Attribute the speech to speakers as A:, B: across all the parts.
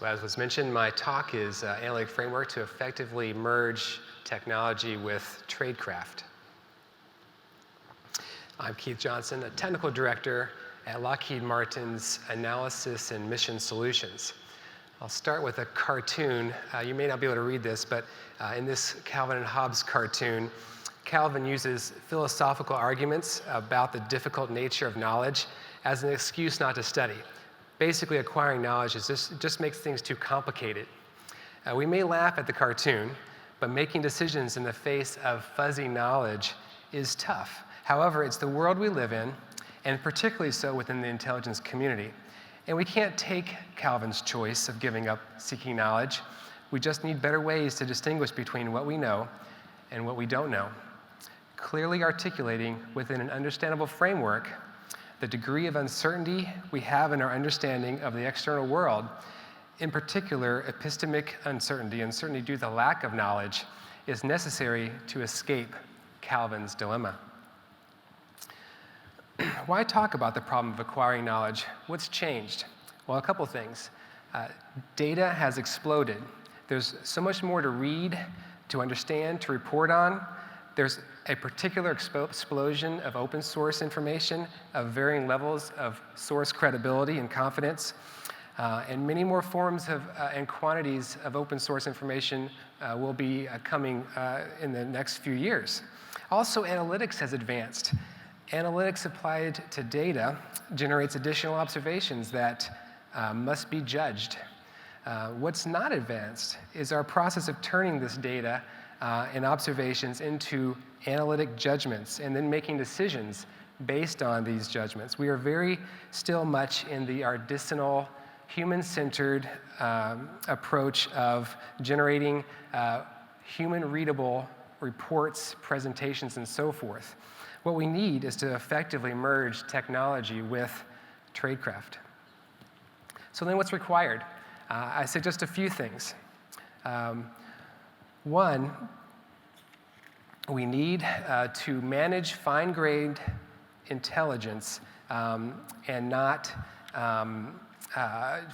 A: So as was mentioned, my talk is Analytic Framework to effectively merge technology with Tradecraft. I'm Keith Johnson, a technical director at Lockheed Martin's Analysis and Mission Solutions. I'll start with a cartoon. You may not be able to read this, but in this Calvin and Hobbes cartoon, Calvin uses philosophical arguments about the difficult nature of knowledge as an excuse not to study. Basically, acquiring knowledge just makes things too complicated. We may laugh at the cartoon, but making decisions in the face of fuzzy knowledge is tough. However, it's the world we live in, and particularly so within the intelligence community. And we can't take Calvin's choice of giving up seeking knowledge. We just need better ways to distinguish between what we know and what we don't know. Clearly articulating within an understandable framework the degree of uncertainty we have in our understanding of the external world, in particular epistemic uncertainty due to the lack of knowledge, is necessary to escape Calvin's dilemma. Why talk about the problem of acquiring knowledge? What's changed? Well, a couple things. Data has exploded. There's so much more to read, to understand, to report on. There's a particular explosion of open source information of varying levels of source credibility and confidence, and many more forms of and quantities of open source information will be coming in the next few years. Also, analytics has advanced. Analytics applied to data generates additional observations that must be judged. What's not advanced is our process of turning this data and observations into analytic judgments and then making decisions based on these judgments. We are very still much in the artisanal, human-centered approach of generating human-readable reports, presentations, and so forth. What we need is to effectively merge technology with Tradecraft. So then what's required? I say just a few things. One, we need to manage fine-grained intelligence and not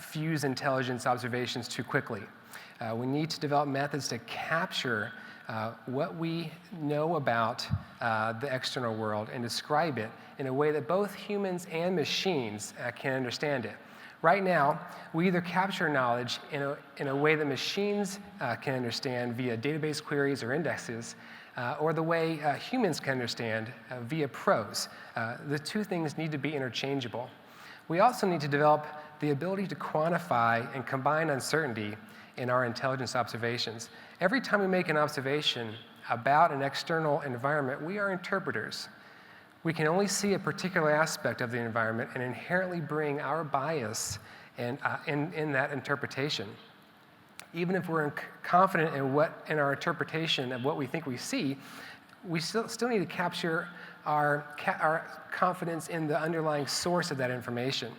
A: fuse intelligence observations too quickly. We need to develop methods to capture what we know about the external world and describe it in a way that both humans and machines can understand it. Right now, we either capture knowledge in a way that machines can understand via database queries or indexes, or the way humans can understand via prose. The two things need to be interchangeable. We also need to develop the ability to quantify and combine uncertainty in our intelligence observations. Every time we make an observation about an external environment, we are interpreters. We can only see a particular aspect of the environment and inherently bring our bias in that interpretation. Even if we're confident in our interpretation of what we think we see, we still need to capture our confidence in the underlying source of that information.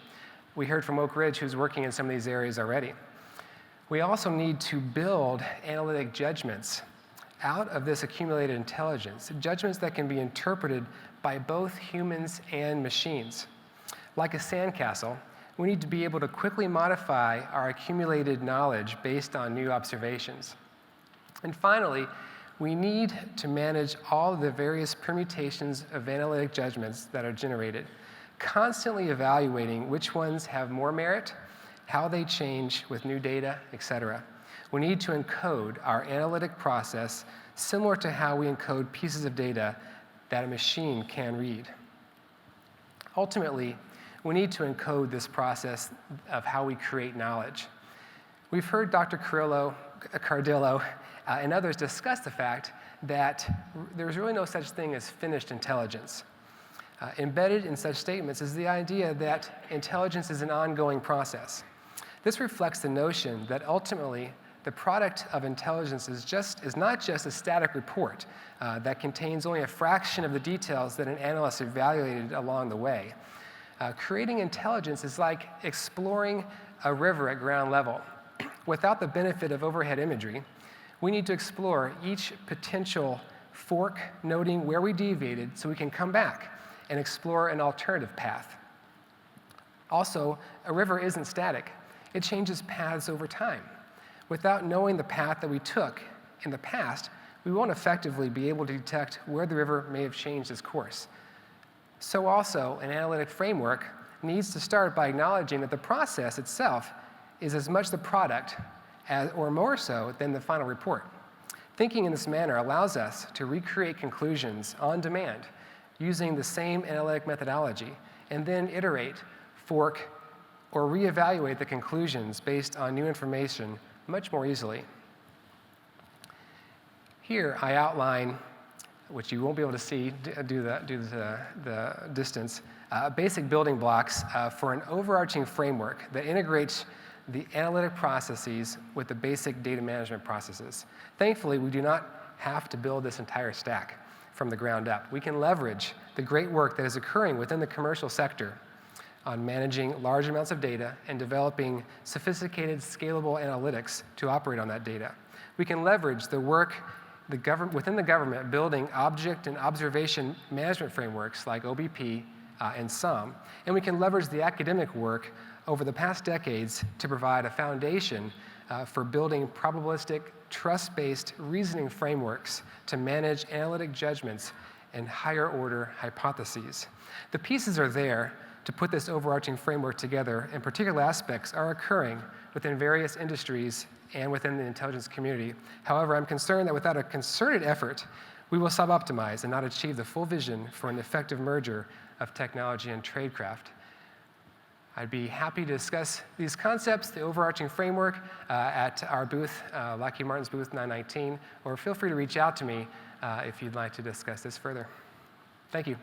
A: We heard from Oak Ridge, who's working in some of these areas already. We also need to build analytic judgments out of this accumulated intelligence, judgments that can be interpreted by both humans and machines. Like a sandcastle, we need to be able to quickly modify our accumulated knowledge based on new observations. And finally, we need to manage all of the various permutations of analytic judgments that are generated, constantly evaluating which ones have more merit, how they change with new data, etc. We need to encode our analytic process similar to how we encode pieces of data that a machine can read. Ultimately, we need to encode this process of how we create knowledge. We've heard Dr. Cardillo and others discuss the fact that there's really no such thing as finished intelligence. Embedded in such statements is the idea that intelligence is an ongoing process. This reflects the notion that ultimately the product of intelligence is not just a static report that contains only a fraction of the details that an analyst evaluated along the way. Creating intelligence is like exploring a river at ground level. Without the benefit of overhead imagery, we need to explore each potential fork, noting where we deviated so we can come back and explore an alternative path. Also, a river isn't static. it changes paths over time. Without knowing the path that we took in the past, we won't effectively be able to detect where the river may have changed its course. So also, an analytic framework needs to start by acknowledging that the process itself is as much the product or more so than the final report. Thinking in this manner allows us to recreate conclusions on demand using the same analytic methodology and then iterate, fork, or reevaluate the conclusions based on new information much more easily. Here I outline, which you won't be able to see due to the distance, basic building blocks for an overarching framework that integrates the analytic processes with the basic data management processes. Thankfully, we do not have to build this entire stack from the ground up. We can leverage the great work that is occurring within the commercial sector on managing large amounts of data and developing sophisticated, scalable analytics to operate on that data. We can leverage the work within the government building object and observation management frameworks like OBP and SOM, and we can leverage the academic work over the past decades to provide a foundation for building probabilistic, trust-based reasoning frameworks to manage analytic judgments and higher-order hypotheses. The pieces are there to put this overarching framework together, and particular aspects are occurring within various industries and within the intelligence community. However, I'm concerned that without a concerted effort, we will sub-optimize and not achieve the full vision for an effective merger of technology and tradecraft. I'd be happy to discuss these concepts, the overarching framework, at our booth, Lockheed Martin's booth 919, or feel free to reach out to me if you'd like to discuss this further. Thank you.